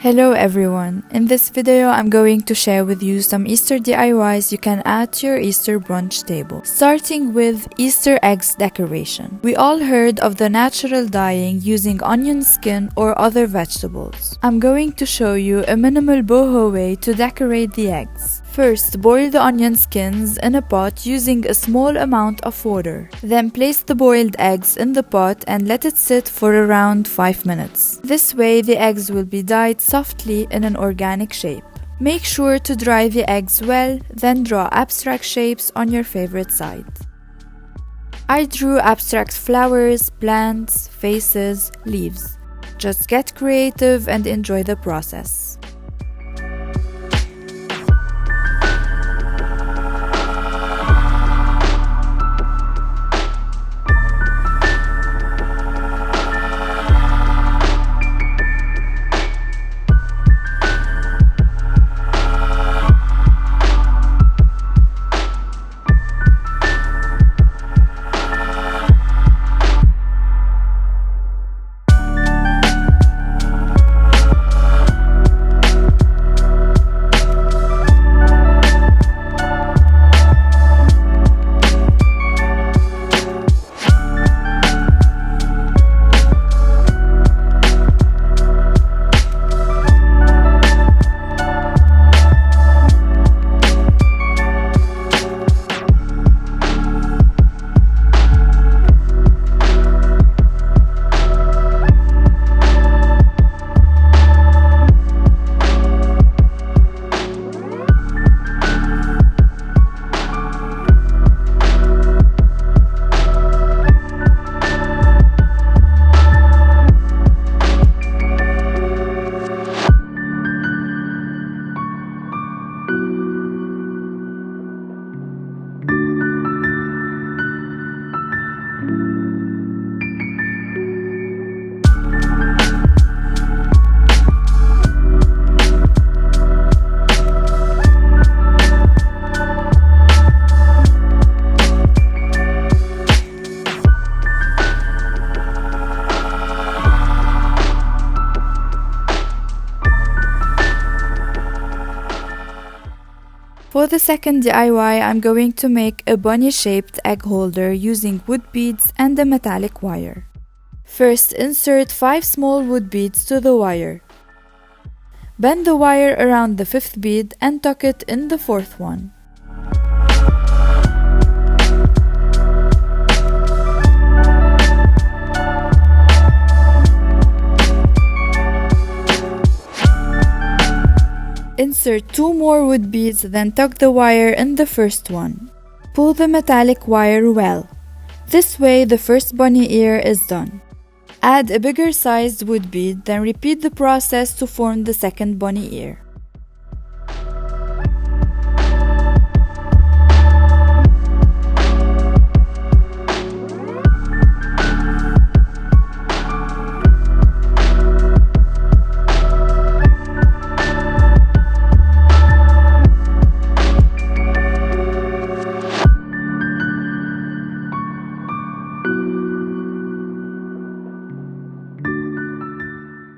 Hello everyone! In this video I'm going to share with you some Easter DIYs you can add to your Easter brunch table. Starting with Easter eggs decoration. We all heard of the natural dyeing using onion skin or other vegetables. I'm going to show you a minimal boho way to decorate the eggs. First, boil the onion skins in a pot using a small amount of water. Then place the boiled eggs in the pot and let it sit for around 5 minutes. This way the eggs will be dyed softly in an organic shape. Make sure to dry the eggs well, then draw abstract shapes on your favorite side. I drew abstract flowers, plants, faces, leaves. Just get creative and enjoy the process. For the second DIY, I'm going to make a bunny-shaped egg holder using wood beads and a metallic wire. First, insert 5 small wood beads to the wire. Bend the wire around the 5th bead and tuck it in the 4th one. Insert 2 more wood beads, then tuck the wire in the first one. Pull the metallic wire well. This way the first bunny ear is done. Add a bigger sized wood bead, then repeat the process to form the second bunny ear.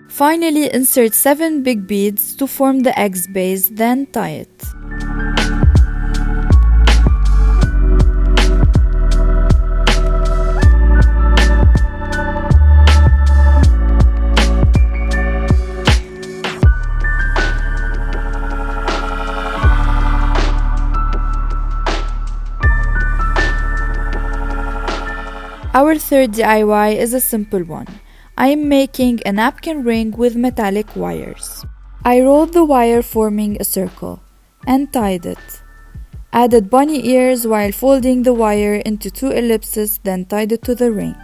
Finally, insert 7 big beads to form the egg's base, then tie it. Our third DIY is a simple one. I am making a napkin ring with metallic wires. I rolled the wire forming a circle and tied it. Added bunny ears while folding the wire into 2 ellipses, then tied it to the ring.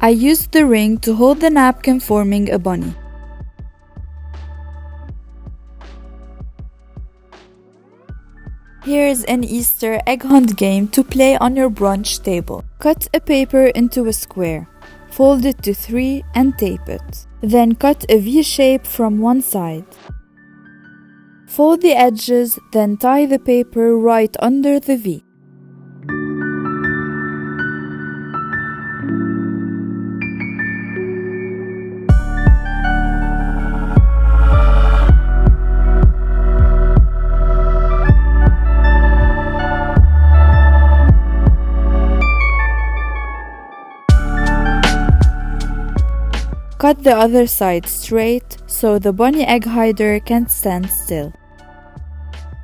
I used the ring to hold the napkin forming a bunny. Here's an Easter egg hunt game to play on your brunch table. Cut a paper into a square. Fold it to 3 and tape it. Then cut a V shape from one side. Fold the edges, then tie the paper right under the V. Cut the other side straight so the bunny egg hider can stand still.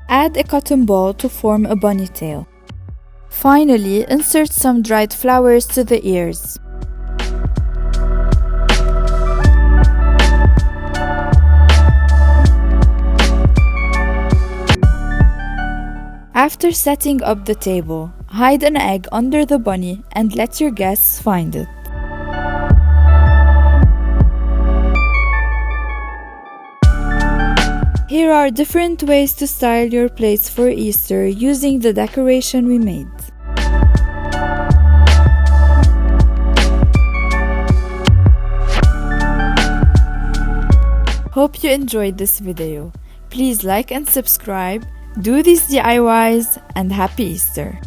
Add a cotton ball to form a bunny tail. Finally, insert some dried flowers to the ears. After setting up the table, hide an egg under the bunny and let your guests find it. Here are different ways to style your plates for Easter using the decoration we made. Hope you enjoyed this video. Please like and subscribe, do these DIYs, and happy Easter!